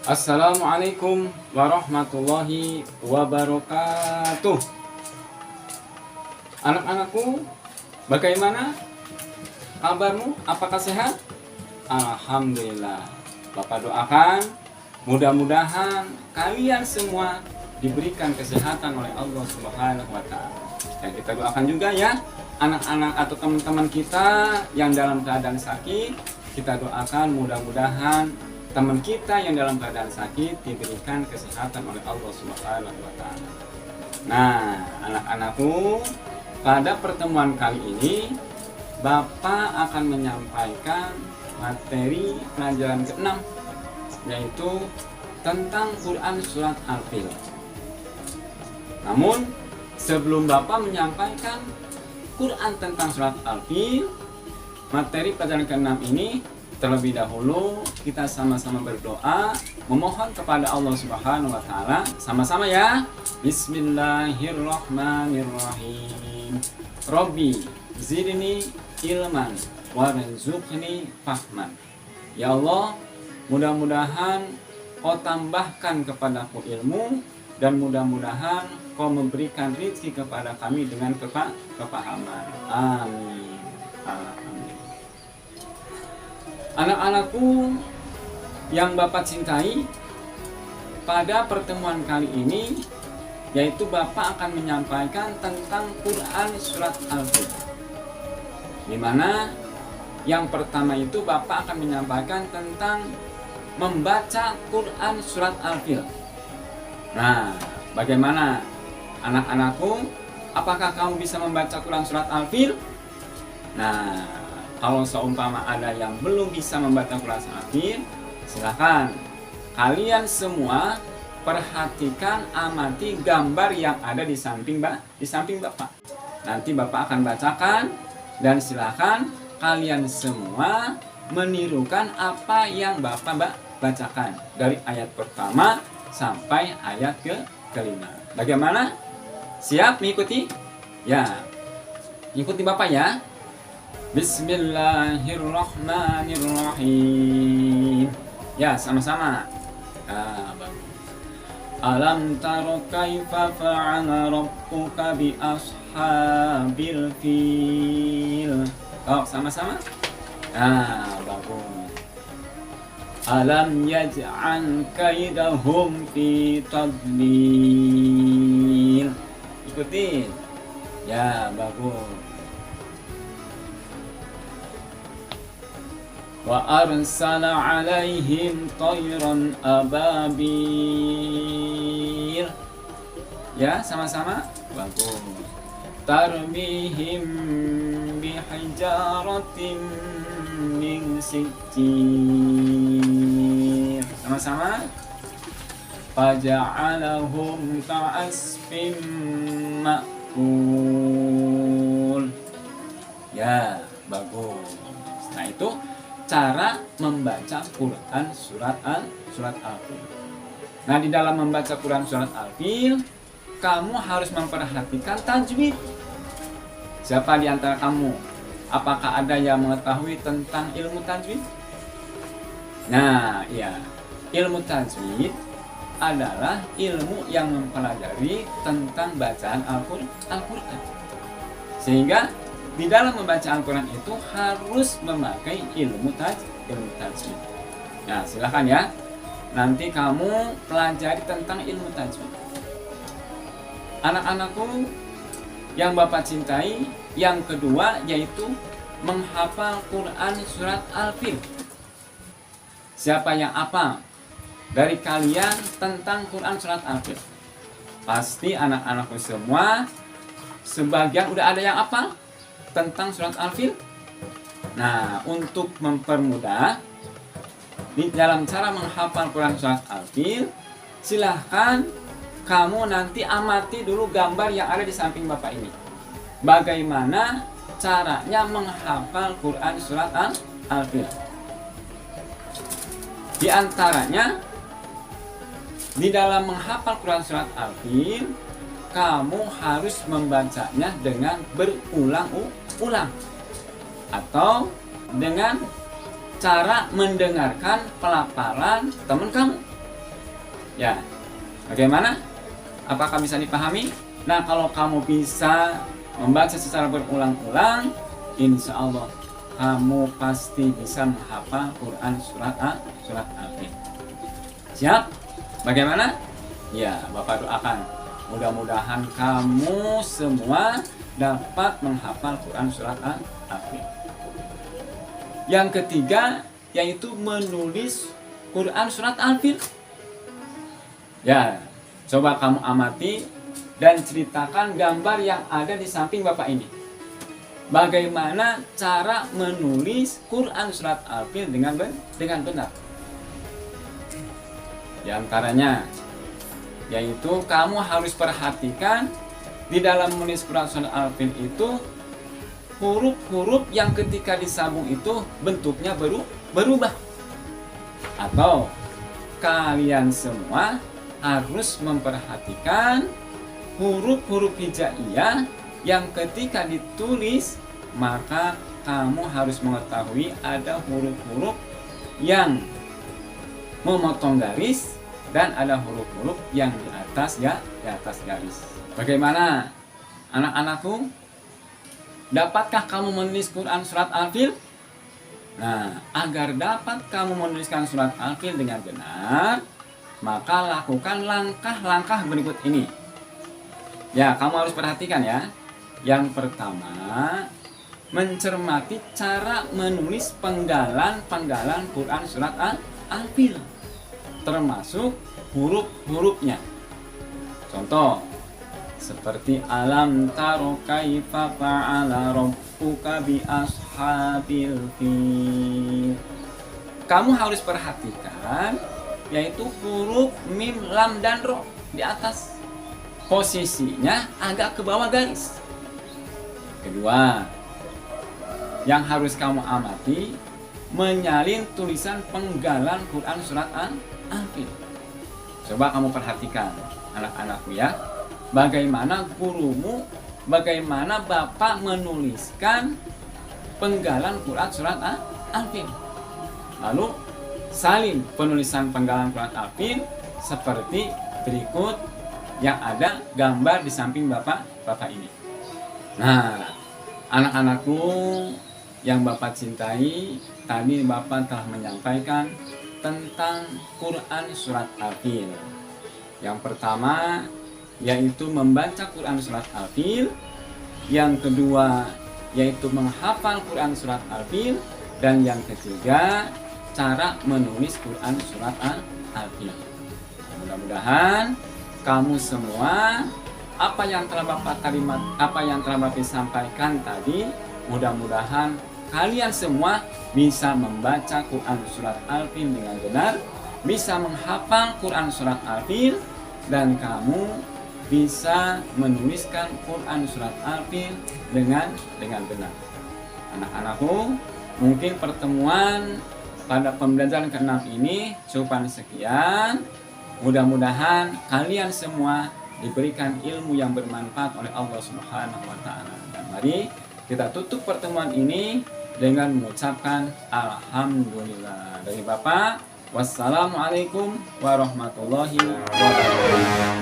Assalamualaikum warahmatullahi wabarakatuh. Anak-anakku, bagaimana kabarmu? Apakah sehat? Alhamdulillah. Bapak doakan mudah-mudahan kalian semua diberikan kesehatan oleh Allah Subhanahu wa Ta'ala. Dan kita doakan juga ya anak-anak atau teman-teman kita yang dalam keadaan sakit, kita doakan mudah-mudahan teman kita yang dalam keadaan sakit diberikan kesehatan oleh Allah Subhanahu wa Ta'ala. Nah, anak-anakku, pada pertemuan kali ini Bapak akan menyampaikan materi pelajaran ke-6, yaitu tentang Quran Surat Al-Fil. Namun, sebelum Bapak menyampaikan Quran tentang Surat Al-Fil, materi pelajaran ke-6 ini, terlebih dahulu kita sama-sama berdoa memohon kepada Allah Subhanahu wa Ta'ala. Sama-sama ya. Bismillahirrahmanirrahim. Robbi zidni ilman warzuqni fahman. Ya Allah, mudah-mudahan Kau tambahkan kepadaku ilmu dan mudah-mudahan Kau memberikan rezeki kepada kami dengan kepahaman. Amin. Alhamdulillah. Anak-anakku yang Bapak cintai, pada pertemuan kali ini yaitu Bapak akan menyampaikan tentang Quran Surat Al-Fil, di mana yang pertama itu Bapak akan menyampaikan tentang membaca Quran Surat Al-Fil. Nah, bagaimana anak-anakku? Apakah kamu bisa membaca Quran Surat Al-Fil? Nah, kalau seumpama ada yang belum bisa membaca Quran Surat Al-Fil, silakan kalian semua perhatikan, amati gambar yang ada di samping Bapak. Nanti Bapak akan bacakan dan silakan kalian semua menirukan apa yang Bapak bacakan dari ayat pertama sampai ayat ke-5. Bagaimana? Siap mengikuti? Ya, ikuti Bapak ya. Bismillahirrahmanirrahim. Ya, sama-sama. Alam taro kaifa fa'ala rabbuka bi ashabil fil. Oh, sama-sama. Bagus. Alam yaj'al kaidahum fi tadlil. Ikutin. Ya, bagus. Wa arsala alaihim tayran ababil. Ya, sama-sama. Bagus. Tarmihim bihijaratin min sijjil. Sama-sama. Faja'alahum ka'asfin ma'kul. Ya, bagus. Nah, itu cara membaca Quran Surat Al-Fil. Nah, di dalam membaca Quran Surat Al-Fil, kamu harus memperhatikan tajwid. Siapa di antara kamu? Apakah ada yang mengetahui tentang ilmu tajwid? Nah, iya. Ilmu tajwid adalah ilmu yang mempelajari tentang bacaan Al-Quran. Sehingga di dalam membaca Al-Quran itu harus memakai ilmu tajwid. Nah, silakan ya. Nanti kamu pelajari tentang ilmu tajwid. Anak-anakku yang Bapak cintai, yang kedua yaitu menghafal Quran Surat Al-Fil. Siapa yang hafal dari kalian tentang Quran Surat Al-Fil? Pasti anak-anakku semua sebagian udah ada yang hafal tentang Surat Al-Fil. Nah, untuk mempermudah di dalam cara menghafal Quran Surat Al-Fil, silahkan kamu nanti amati dulu gambar yang ada di samping Bapak ini. Bagaimana caranya menghafal Quran Surat Al-Fil? Di antaranya, di dalam menghafal Quran Surat Al-Fil, kamu harus membacanya dengan berulang-ulang atau dengan cara mendengarkan pelafalan teman kamu. Ya, bagaimana? Apakah bisa dipahami? Nah, kalau kamu bisa membaca secara berulang-ulang, insya Allah kamu pasti bisa menghafal Quran surat Al-Fil. Siap? Bagaimana? Ya, Bapak doakan. Mudah-mudahan kamu semua dapat menghafal Quran surat Al-Fil. Yang ketiga, yaitu menulis Quran surat Al-Fil. Ya, coba kamu amati dan ceritakan gambar yang ada di samping Bapak ini. Bagaimana cara menulis Quran surat Al-Fil dengan benar? Di antaranya, yaitu kamu harus perhatikan di dalam menulis Quran surat Al-Fil itu huruf-huruf yang ketika disambung itu bentuknya berubah. Atau kalian semua harus memperhatikan huruf-huruf hijaiyah yang ketika ditulis, maka kamu harus mengetahui ada huruf-huruf yang memotong garis dan ada huruf-huruf yang di atas garis. Bagaimana anak-anakku? Dapatkah kamu menulis Quran surat Al-Fil? Nah, agar dapat kamu menuliskan surat Al-Fil dengan benar, maka lakukan langkah-langkah berikut ini. Ya, kamu harus perhatikan ya. Yang pertama, mencermati cara menulis penggalan Quran surat Al-Fil, termasuk huruf-hurufnya. Contoh, seperti alam taro kaifa fa'ala rabbuka bi ashabil fil. Kamu harus perhatikan yaitu huruf mim, lam, dan ro di atas. Posisinya agak ke bawah garis. Kedua, yang harus kamu amati, menyalin tulisan penggalan Quran surat Al-Fil. Coba kamu perhatikan anak-anakku ya, bagaimana gurumu, bagaimana Bapak menuliskan penggalan Quran surat Al-Fil. Lalu salin penulisan penggalan Quran Al-Fil seperti berikut yang ada gambar di samping Bapak ini. Nah, anak-anakku yang Bapak cintai, tadi Bapak telah menyampaikan tentang Quran surat Al-Fil. Yang pertama yaitu membaca Quran surat Al-Fil. Yang kedua yaitu menghafal Quran surat Al-Fil. Dan yang ketiga, cara menulis Quran surat Al-Fil. Mudah-mudahan kamu semua apa yang telah Bapak sampaikan tadi, mudah-mudahan kalian semua bisa membaca Quran surat Al-Fil dengan benar, bisa menghafal Quran surat Al-Fil, dan kamu bisa menuliskan Quran surat Al-Fil dengan benar. Anak-anakku, mungkin pertemuan pada pembelajaran ke-6 ini cukup sekian. Mudah-mudahan kalian semua diberikan ilmu yang bermanfaat oleh Allah Subhanahu wa taala. Dan mari kita tutup pertemuan ini dengan mengucapkan alhamdulillah. Dari Bapak, wassalamualaikum warahmatullahi wabarakatuh.